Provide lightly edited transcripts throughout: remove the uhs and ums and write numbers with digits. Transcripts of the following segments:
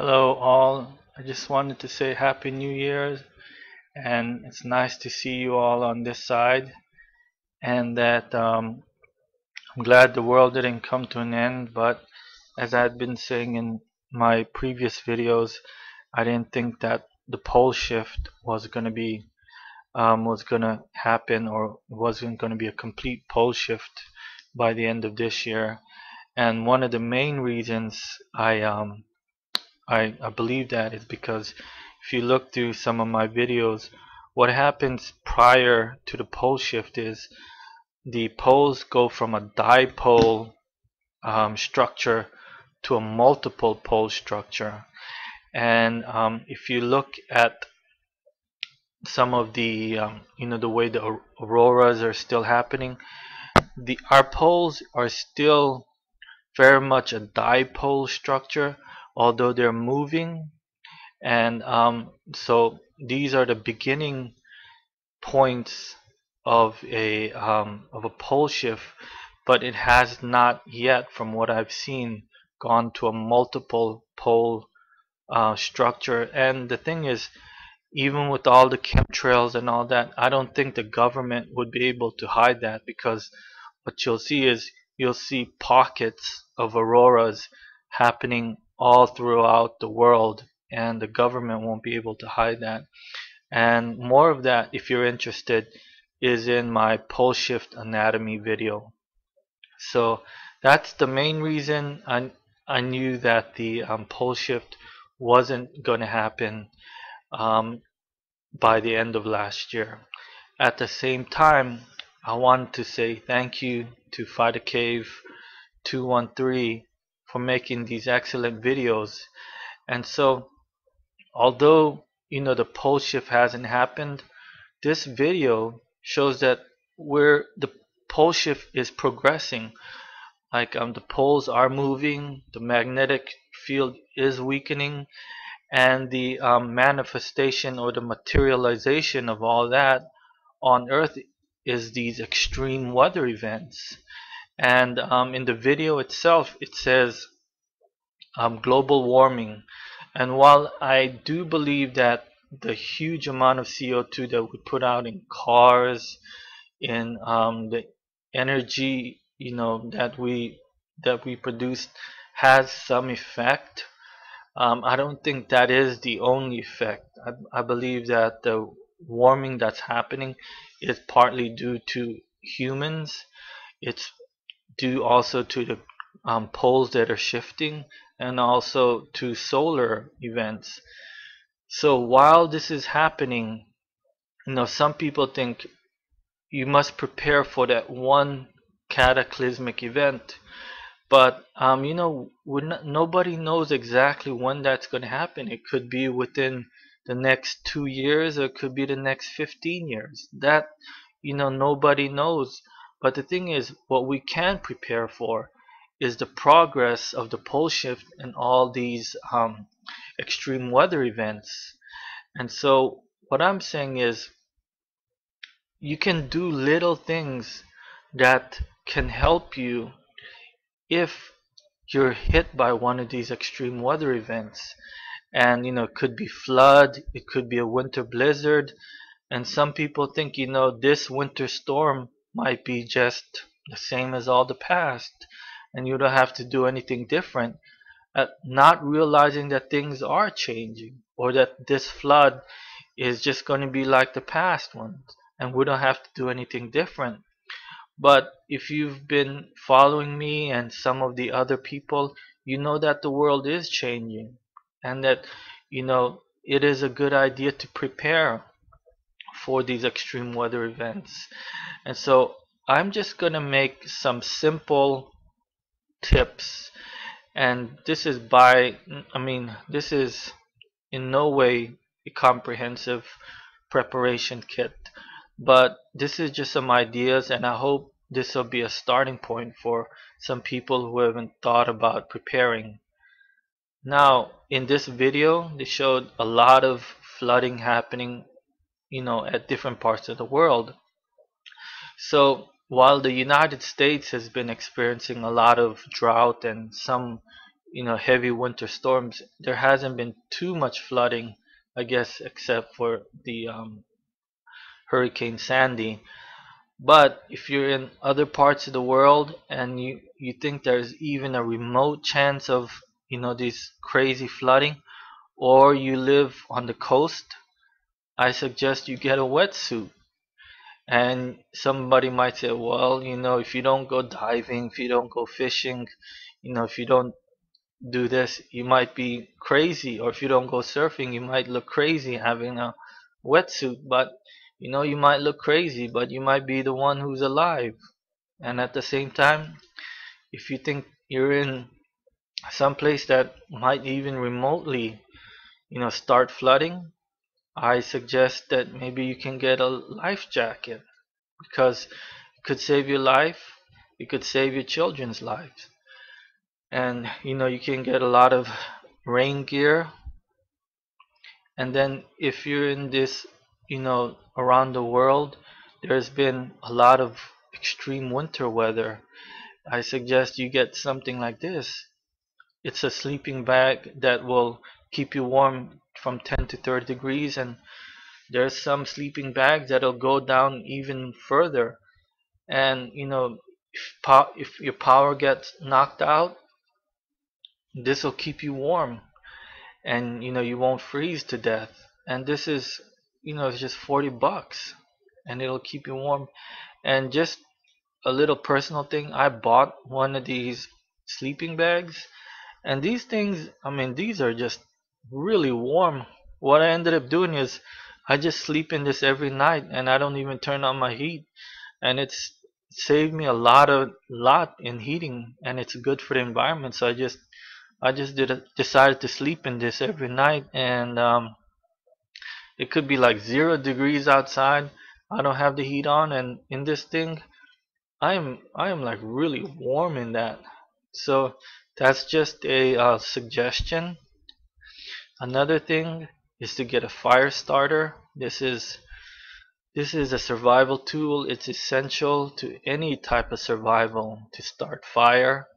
Hello all. I just wanted to say Happy New Year, and it's nice to see you all on this side, and that I'm glad the world didn't come to an end, but as I had been saying in my previous videos, I didn't think that the pole shift was gonna happen, or wasn't gonna be a complete pole shift by the end of this year. And one of the main reasons I believe that is because if you look through some of my videos, what happens prior to the pole shift is the poles go from a dipole structure to a multiple pole structure. And if you look at some of the the way the auroras are still happening, the our poles are still very much a dipole structure, although they're moving. And so these are the beginning points of a pole shift, but it has not yet, from what I've seen, gone to a multiple pole structure. And the thing is, even with all the chemtrails and all that, I don't think the government would be able to hide that, because what you'll see is you'll see pockets of auroras happening all throughout the world, and the government won't be able to hide that. And more of that, if you're interested, is in my pole shift anatomy video. So that's the main reason I knew that the pole shift wasn't going to happen um, by the end of last year. At the same time, I want to say thank you to Fighter Cave 213 for making these excellent videos. And so, although the pole shift hasn't happened, this video shows that where the pole shift is progressing. Like the poles are moving, the magnetic field is weakening, and the manifestation or the materialization of all that on Earth is these extreme weather events. And in the video itself, it says global warming. And while I do believe that the huge amount of CO2 that we put out in cars, in the energy, that we produce, has some effect, I don't think that is the only effect. I believe that the warming that's happening is partly due to humans. It's due also to the poles that are shifting, and also to solar events. So while this is happening, some people think you must prepare for that one cataclysmic event. But nobody knows exactly when that's going to happen. It could be within the next 2 years, or it could be the next 15 years. That nobody knows. But the thing is, what we can prepare for is the progress of the pole shift and all these extreme weather events. And so what I'm saying is, you can do little things that can help you if you're hit by one of these extreme weather events. And it could be flood, it could be a winter blizzard, and some people think this winter storm might be just the same as all the past, and you don't have to do anything different, not realizing that things are changing, or that this flood is just going to be like the past ones, and we don't have to do anything different. But if you've been following me and some of the other people, you know that the world is changing, and that it is a good idea to prepare for these extreme weather events. And so I'm just gonna make some simple tips, and this is in no way a comprehensive preparation kit, but this is just some ideas, and I hope this will be a starting point for some people who haven't thought about preparing. Now, in this video, they showed a lot of flooding happening, at different parts of the world. So while the United States has been experiencing a lot of drought and some heavy winter storms, there hasn't been too much flooding, I guess, except for the Hurricane Sandy. But if you're in other parts of the world and you think there's even a remote chance of these crazy flooding, or you live on the coast, I suggest you get a wetsuit. And somebody might say, well, if you don't go diving, if you don't go fishing, if you don't do this, you might be crazy. Or if you don't go surfing, you might look crazy having a wetsuit. But, you might look crazy, but you might be the one who's alive. And at the same time, if you think you're in some place that might even remotely, start flooding, I suggest that maybe you can get a life jacket, because it could save your life, it could save your children's lives. And you can get a lot of rain gear. And then if you're in this, around the world, there's been a lot of extreme winter weather. I suggest you get something like this. It's a sleeping bag that will keep you warm from 10 to 30 degrees, and there's some sleeping bags that'll go down even further. And if your power gets knocked out, this will keep you warm, and you won't freeze to death. And this is, it's just $40, and it'll keep you warm. And just a little personal thing, I bought one of these sleeping bags, and these things, I mean, these are just really warm. What I ended up doing is I just sleep in this every night, and I don't even turn on my heat, and it's saved me a lot in heating, and it's good for the environment. So I just decided to sleep in this every night, and it could be like 0 degrees outside. I don't have the heat on, and in this thing, I am like really warm in that. So that's just a suggestion. Another thing is to get a fire starter. This is a survival tool. It's essential to any type of survival to start fire.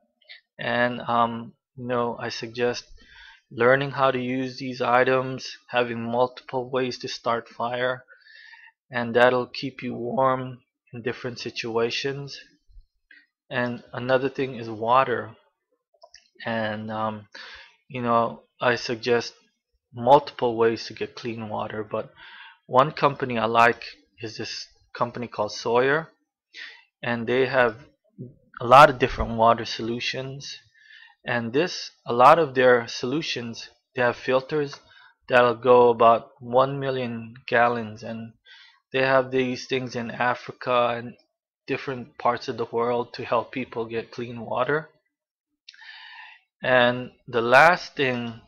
And I suggest learning how to use these items, having multiple ways to start fire, and that'll keep you warm in different situations. And another thing is water. And I suggest multiple ways to get clean water, but one company I like is this company called Sawyer, and they have a lot of different water solutions. And a lot of their solutions, they have filters that'll go about 1 million gallons, and they have these things in Africa and different parts of the world to help people get clean water. And the last thing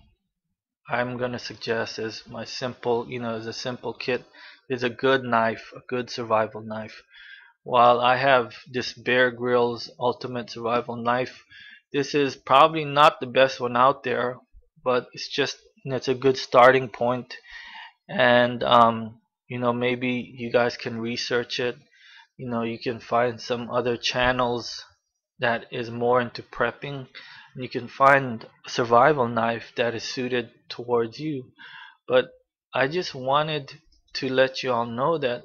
I'm gonna suggest is my simple, is a simple kit, is a good knife, a good survival knife. While I have this Bear Grylls Ultimate Survival Knife, this is probably not the best one out there, but it's just, it's a good starting point. And maybe you guys can research it. You can find some other channels that is more into prepping, and you can find a survival knife that is suited towards you. But I just wanted to let you all know that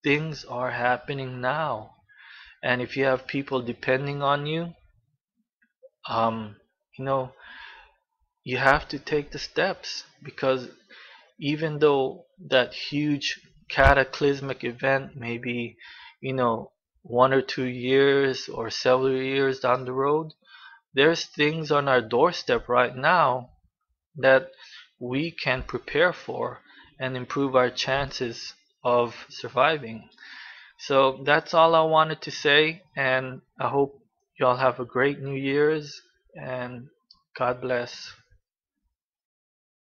things are happening now, and if you have people depending on you, um, you know you have to take the steps, because even though that huge cataclysmic event may be, you know 1 or 2 years or several years down the road, there's things on our doorstep right now that we can prepare for and improve our chances of surviving. So that's all I wanted to say, and I hope y'all have a great New Year's, and God bless.